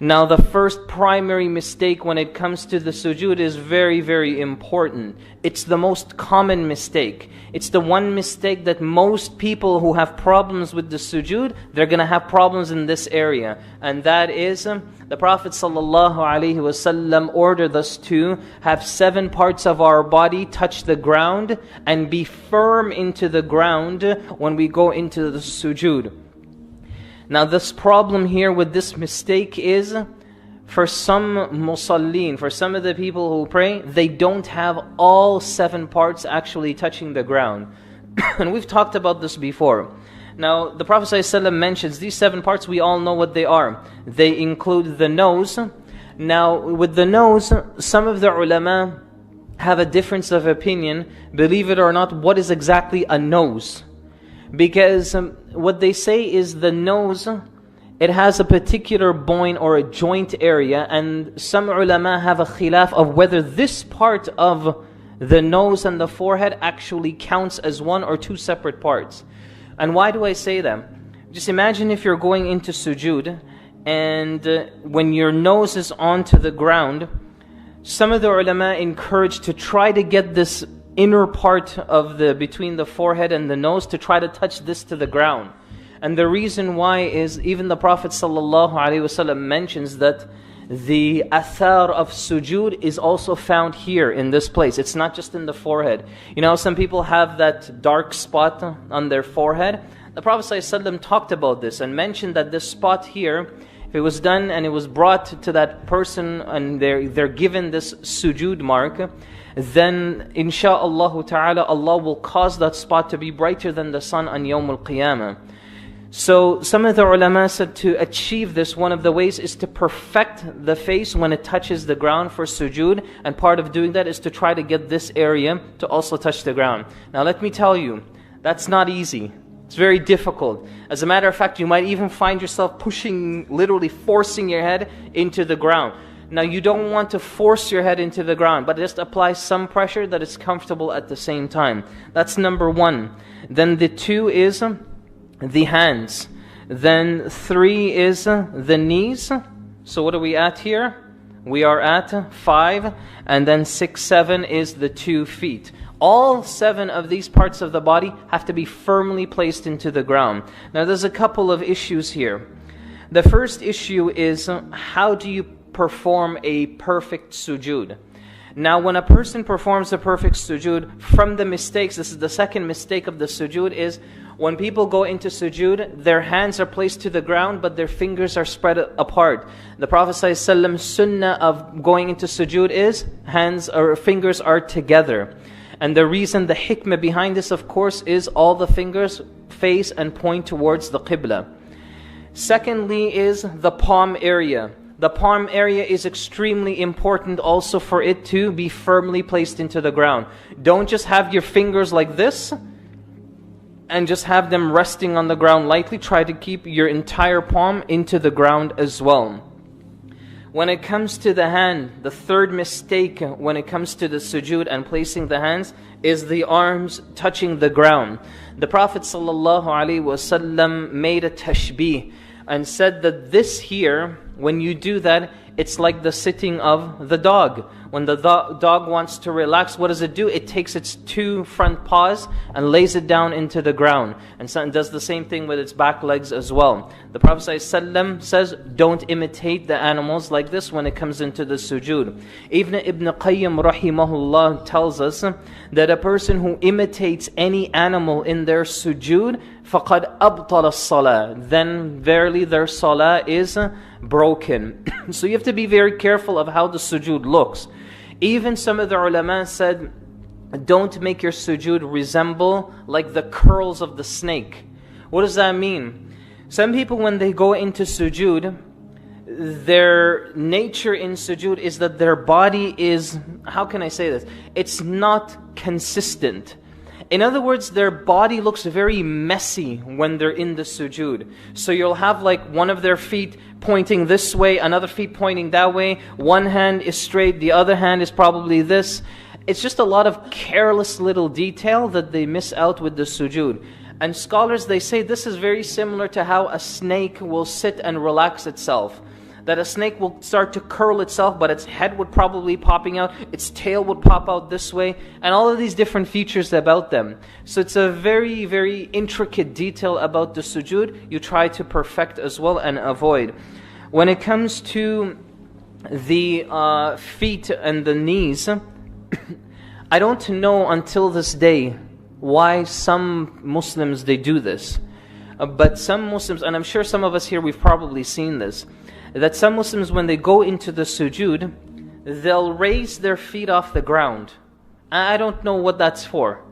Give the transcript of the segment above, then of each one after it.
Now the first primary mistake when it comes to the sujood is very, very important. It's the most common mistake. It's the one mistake that most people who have problems with the sujood, they're going to have problems in this area. And that is, the Prophet ﷺ ordered us to have 7 parts of our body touch the ground and be firm into the ground when we go into the sujood. Now this problem here with this mistake is, for some musallin, for some of the people who pray, they don't have all 7 parts actually touching the ground. And we've talked about this before. Now the Prophet ﷺ mentions these 7 parts, we all know what they are. They include the nose. Now with the nose, some of the ulama have a difference of opinion, believe it or not, what is exactly a nose. Because what they say is the nose, it has a particular bone or a joint area, and some ulama have a khilaf of whether this part of the nose and the forehead actually counts as 1 or 2 separate parts. And why do I say that? Just imagine if you're going into sujood, and when your nose is onto the ground, some of the ulama encourage to try to get this inner part of between the forehead and the nose to try to touch this to the ground. And the reason why is, even the Prophet ﷺ mentions that the athar of sujood is also found here in this place. It's not just in the forehead. You know, some people have that dark spot on their forehead. The Prophet ﷺ talked about this and mentioned that this spot here, if it was done and it was brought to that person and they're given this sujood mark, then insha'Allah ta'ala, Allah will cause that spot to be brighter than the sun on Yawm al-Qiyamah. So some of the ulama said to achieve this, one of the ways is to perfect the face when it touches the ground for sujood, and part of doing that is to try to get this area to also touch the ground. Now let me tell you, that's not easy. It's very difficult. As a matter of fact, you might even find yourself pushing, literally forcing your head into the ground. Now you don't want to force your head into the ground, but just apply some pressure that is comfortable at the same time. That's number 1. Then the 2 is the hands. Then 3 is the knees. So what are we at here? We are at 5. And then 6, 7 is the 2 feet. All 7 of these parts of the body have to be firmly placed into the ground. Now there's a couple of issues here. The first issue is, how do you perform a perfect sujood? Now when a person performs a perfect sujood, from the mistakes, this is the second mistake of the sujood, is when people go into sujood, their hands are placed to the ground, but their fingers are spread apart. The Prophet ﷺ sunnah of going into sujood is hands or fingers are together. And the reason, the hikmah behind this, of course, is all the fingers face and point towards the qibla. Secondly is the palm area. The palm area is extremely important also for it to be firmly placed into the ground. Don't just have your fingers like this and just have them resting on the ground lightly. Try to keep your entire palm into the ground as well. When it comes to the hand, the third mistake when it comes to the sujood and placing the hands is the arms touching the ground. The Prophet ﷺ made a tashbih and said that this here, when you do that, it's like the sitting of the dog. When the dog wants to relax, what does it do? It takes its 2 front paws and lays it down into the ground. And so it does the same thing with its back legs as well. The Prophet ﷺ says, don't imitate the animals like this when it comes into the sujood. Even Ibn Qayyim rahimahullah tells us that a person who imitates any animal in their sujood, فَقَدْ أَبْطَلَ الصَّلَاةِ, then verily their salah is broken. So you have to be very careful of how the sujood looks. Even some of the ulama said, don't make your sujood resemble like the curls of the snake. What does that mean? Some people, when they go into sujood, their nature in sujood is that their body is, how can I say this? It's not consistent. In other words, their body looks very messy when they're in the sujood. So you'll have like one of their feet pointing this way, another feet pointing that way. One hand is straight, the other hand is probably this. It's just a lot of careless little detail that they miss out with the sujood. And scholars, they say this is very similar to how a snake will sit and relax itself. that a snake will start to curl itself, but its head would probably popping out, its tail would pop out this way, and all of these different features about them. So it's a very, very intricate detail about the sujood you try to perfect as well and avoid. When it comes to the feet and the knees, I don't know until this day why some Muslims, they do this. But some Muslims, and I'm sure some of us here, we've probably seen this, that some Muslims, when they go into the sujood, they'll raise their feet off the ground. I don't know what that's for.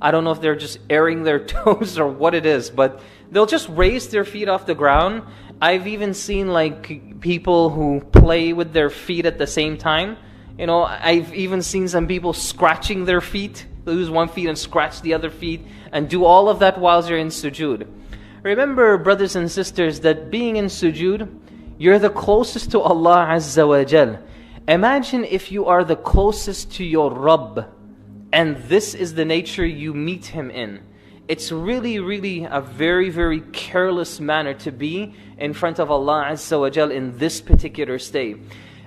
I don't know if they're just airing their toes or what it is, but they'll just raise their feet off the ground. I've even seen like people who play with their feet at the same time. You know, I've even seen some people scratching their feet. They use one feet and scratch the other feet and do all of that while you're in sujood. Remember, brothers and sisters, that being in sujood, you're the closest to Allah Azza wa Jal. Imagine if you are the closest to your Rabb, and this is the nature you meet Him in. It's really, really a very, very careless manner to be in front of Allah Azza wa Jal in this particular state.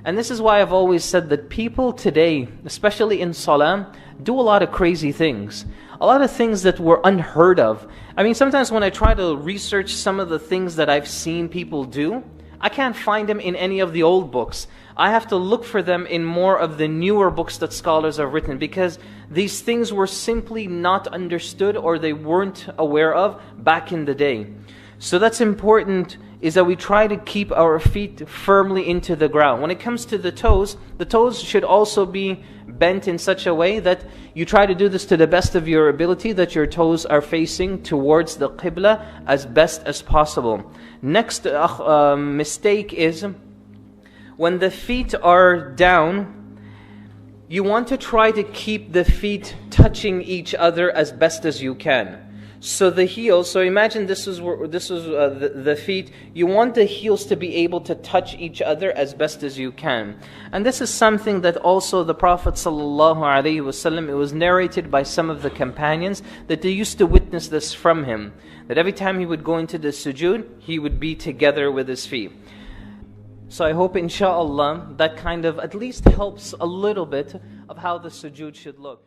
And this is why I've always said that people today, especially in Salah, do a lot of crazy things. A lot of things that were unheard of. I mean, sometimes when I try to research some of the things that I've seen people do, I can't find them in any of the old books. I have to look for them in more of the newer books that scholars have written, because these things were simply not understood or they weren't aware of back in the day. So that's important, is that we try to keep our feet firmly into the ground. When it comes to the toes should also be bent in such a way that you try to do this to the best of your ability, that your toes are facing towards the Qibla as best as possible. Next mistake is when the feet are down, you want to try to keep the feet touching each other as best as you can. So the heels, so imagine this is the feet. You want the heels to be able to touch each other as best as you can. And this is something that also the Prophet ﷺ, it was narrated by some of the companions that they used to witness this from him. That every time he would go into the sujood, he would be together with his feet. So I hope inshallah that kind of at least helps a little bit of how the sujood should look.